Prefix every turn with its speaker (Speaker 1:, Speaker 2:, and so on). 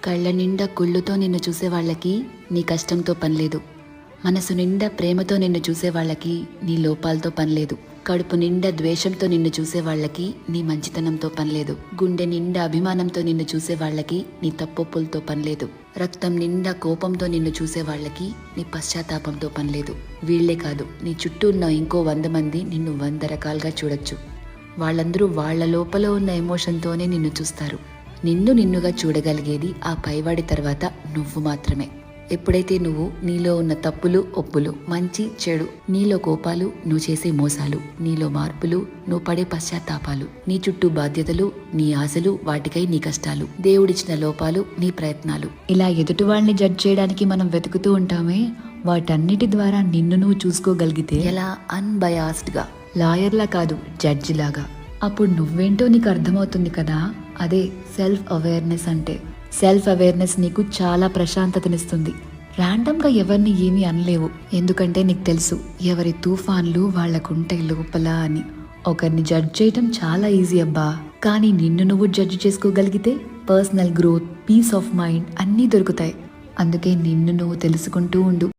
Speaker 1: కళ్ళ నిండా కుళ్ళుతో నిన్ను చూసే వాళ్ళకి నీ కష్టంతో పనిలేదు. మనసు నిండా ప్రేమతో నిన్ను చూసే వాళ్ళకి నీ లోపాలతో పనిలేదు. కడుపు నిండా ద్వేషంతో నిన్ను చూసే వాళ్ళకి నీ మంచితనంతో పనిలేదు. గుండె నిండా అభిమానంతో నిన్ను చూసే వాళ్ళకి నీ తప్పొప్పులతో పనిలేదు. రక్తం నిండా కోపంతో నిన్ను చూసే వాళ్ళకి నీ పశ్చాత్తాపంతో పనిలేదు. వీళ్లే కాదు, నీ చుట్టూ ఉన్న ఇంకో 100 మంది నిన్ను 100 రకాలుగా చూడొచ్చు. వాళ్ళందరూ వాళ్ళ లోపల ఉన్న ఎమోషన్తోనే నిన్ను చూస్తారు. నిన్ను నిన్నుగా చూడగలిగేది ఆ పైవాడి తర్వాత నువ్వు మాత్రమే. ఎప్పుడైతే నువ్వు నీలో ఉన్న తప్పులు ఒప్పులు, మంచి చెడు, నీలో కోపాలు, నువ్వు చేసే మోసాలు, నీలో మార్పులు, నువ్వు పడే పశ్చాత్తాపాలు, నీ చుట్టూ బాధ్యతలు, నీ ఆశలు, వాటికై నీ కష్టాలు, దేవుడిచ్చిన లోపాలు, నీ ప్రయత్నాలు, ఇలా ఎదుటి వాళ్ళని జడ్జ్ చేయడానికి మనం వెతుకుతూ ఉంటామే, వాటన్నిటి ద్వారా నిన్ను నువ్వు చూసుకోగలిగితే ఎలా అన్బయాస్డ్గా, లాయర్లా కాదు జడ్జి లాగా, అప్పుడు నువ్వేంటో నీకు అర్థమవుతుంది కదా. అదే సెల్ఫ్ అవేర్నెస్ అంటే. సెల్ఫ్ అవేర్నెస్ నీకు చాలా ప్రశాంతతనిస్తుంది. ర్యాండమ్గా ఎవరిని ఏమీ అనలేవు, ఎందుకంటే నీకు తెలుసు ఎవరి తుఫాన్లు వాళ్ళకుంటాయి లోపల అని. ఒకరిని జడ్జ్ చేయటం చాలా ఈజీ అబ్బా, కానీ నిన్ను నువ్వు జడ్జ్ చేసుకోగలిగితే personal growth, peace of mind అన్నీ దొరుకుతాయి. అందుకే నిన్ను నువ్వు తెలుసుకుంటూ ఉండు.